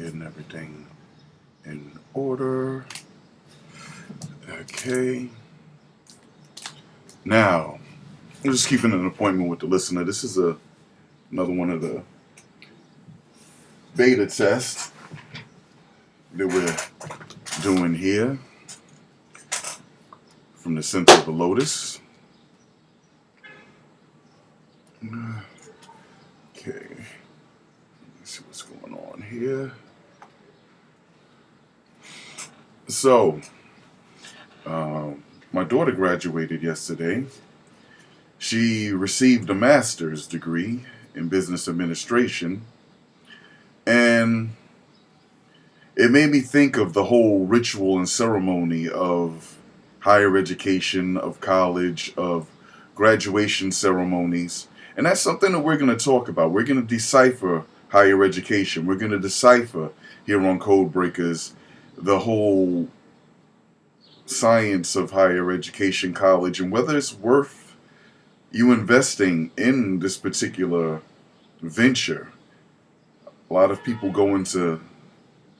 getting everything in order. Okay. Now, I'm just keeping an appointment with the listener. This is another one of the beta tests that we're doing here from the center of the lotus. Okay. Let's see what's going on here. So, my daughter graduated yesterday. She received a master's degree in business administration, and it made me think of the whole ritual and ceremony of higher education, of college, of graduation ceremonies. And that's something that we're going to talk about. We're going to decipher higher education. We're going to decipher here on Codebreakers the whole science of higher education, college, and whether it's worth you investing in this particular venture. A lot of people go into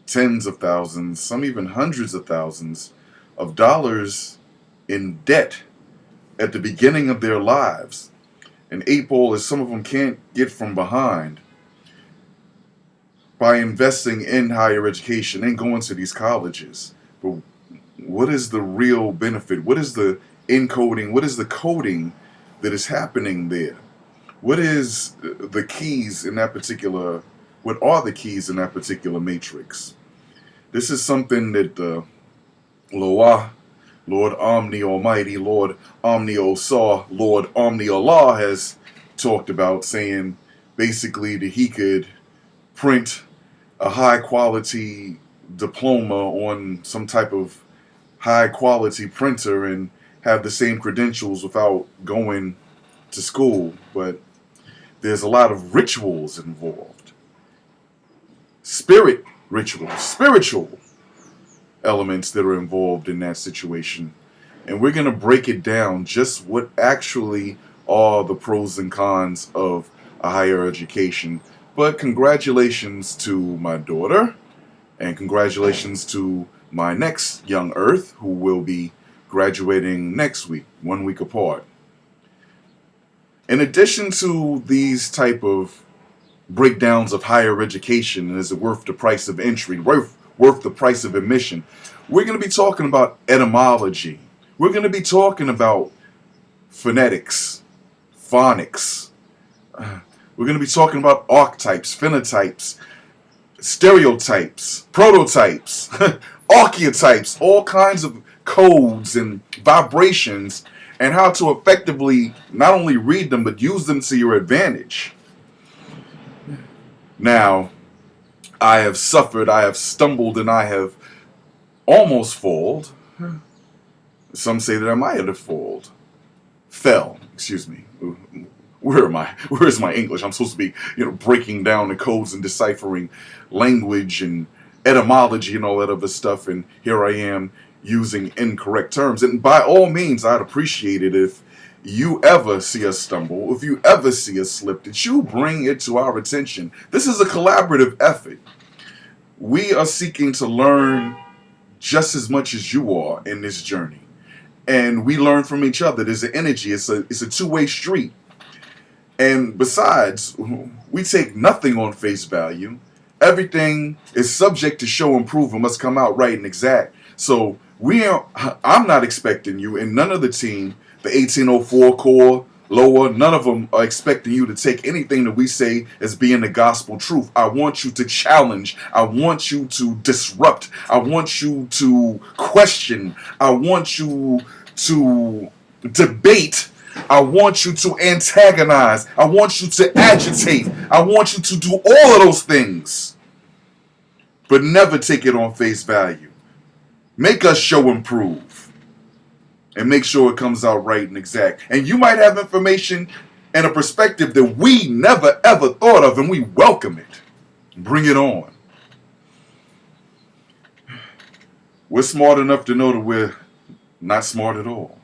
tens of thousands, some even hundreds of thousands of dollars in debt at the beginning of their lives. And 8 ball is some of them can't get from behind by investing in higher education and going to these colleges. But what is the real benefit? What is the encoding? What is the coding that is happening there? What is the keys in that particular, what are the keys in that particular matrix? This is something that the Loah, Lord Omni Almighty, Lord Omni Osar, Lord Omni Allah has talked about, saying basically that he could print a high quality diploma on some type of high quality printer and have the same credentials without going to school. But there's a lot of rituals involved. Spirit rituals, spiritual elements that are involved in that situation. And we're going to break it down just what actually are the pros and cons of a higher education. But congratulations to my daughter, and congratulations to my next young earth who will be graduating next week, 1 week apart. In addition to these type of breakdowns of higher education, and is it worth the price of entry, worth the price of admission, we're going to be talking about etymology. We're going to be talking about phonetics, phonics. We're going to be talking archetypes, phenotypes, stereotypes, prototypes, archetypes, all kinds of codes and vibrations, and how to effectively not only read them, but use them to your advantage. Now, I have suffered, I have stumbled, and I have almost fallen. Some say that I might have fell, excuse me. Where am I? Where is my English? I'm supposed to be, breaking down the codes and deciphering language and etymology and all that other stuff, and here I am using incorrect terms. And by all means, I'd appreciate it if you ever see us stumble, if you ever see us slip, that you bring it to our attention. This is a collaborative effort. We are seeking to learn just as much as you are in this journey. And we learn from each other. There's an energy. It's a two-way street. And besides, we take nothing on face value. Everything is subject to show and prove and must come out right and exact. So I'm not expecting you, and none of the team, the 1804 core, lower, none of them are expecting you to take anything that we say as being the gospel truth. I want you to challenge. I want you to disrupt. I want you to question. I want you to debate. I want you to antagonize. I want you to agitate. I want you to do all of those things. But never take it on face value. Make us show and prove. And make sure it comes out right and exact. And you might have information and a perspective that we never ever thought of, and we welcome it. Bring it on. We're smart enough to know that we're not smart at all.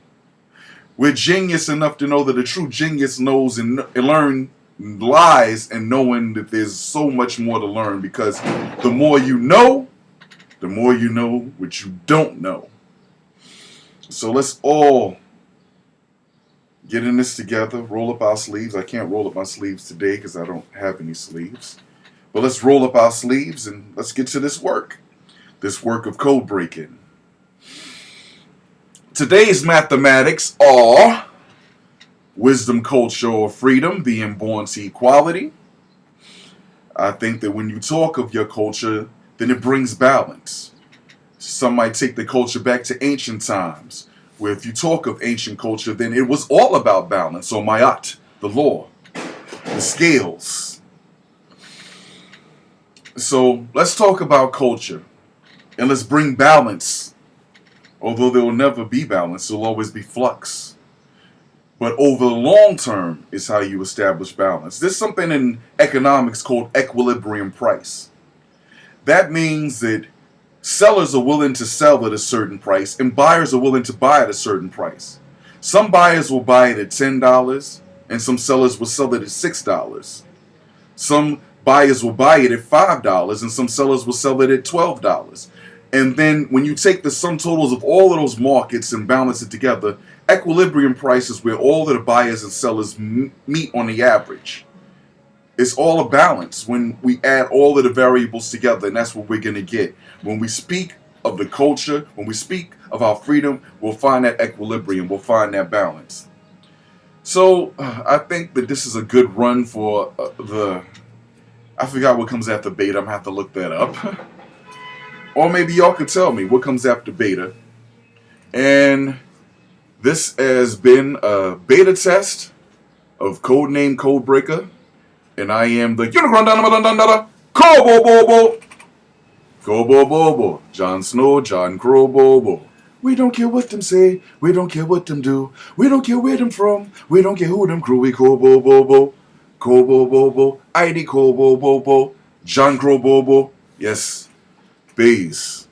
We're genius enough to know that a true genius knows and learn lies in knowing that there's so much more to learn, because the more you know what you don't know. So let's all get in this together, roll up our sleeves. I can't roll up my sleeves today because I don't have any sleeves. But let's roll up our sleeves and let's get to this work of code breaking. Today's mathematics are wisdom, culture, or freedom, being born to equality. I think that when you talk of your culture, then it brings balance. Some might take the culture back to ancient times, where if you talk of ancient culture, then it was all about balance, or mayat, the law, the scales. So let's talk about culture, and let's bring balance. Although there will never be balance, there will always be flux. But over the long term is how you establish balance. There's something in economics called equilibrium price. That means that sellers are willing to sell at a certain price and buyers are willing to buy at a certain price. Some buyers will buy it at $10 and some sellers will sell it at $6. Some buyers will buy it at $5 and some sellers will sell it at $12. And then when you take the sum totals of all of those markets and balance it together, equilibrium price is where all of the buyers and sellers meet on the average. It's all a balance when we add all of the variables together, and that's what we're going to get. When we speak of the culture, when we speak of our freedom, we'll find that equilibrium, we'll find that balance. So I think that this is a good run for I forgot what comes after beta, I'm going to have to look that up. Or maybe y'all could tell me what comes after beta. And this has been a beta test of Codename Codebreaker. And I am the cobobobo. Cobobobo. Jon Snow, johncrowbobo. We don't care what them say. We don't care what them do. We don't care where them from. We don't care who them crew. We cobobobo. Cobobobo. ID cobobobo. johncrowbobo. Yes. Peace.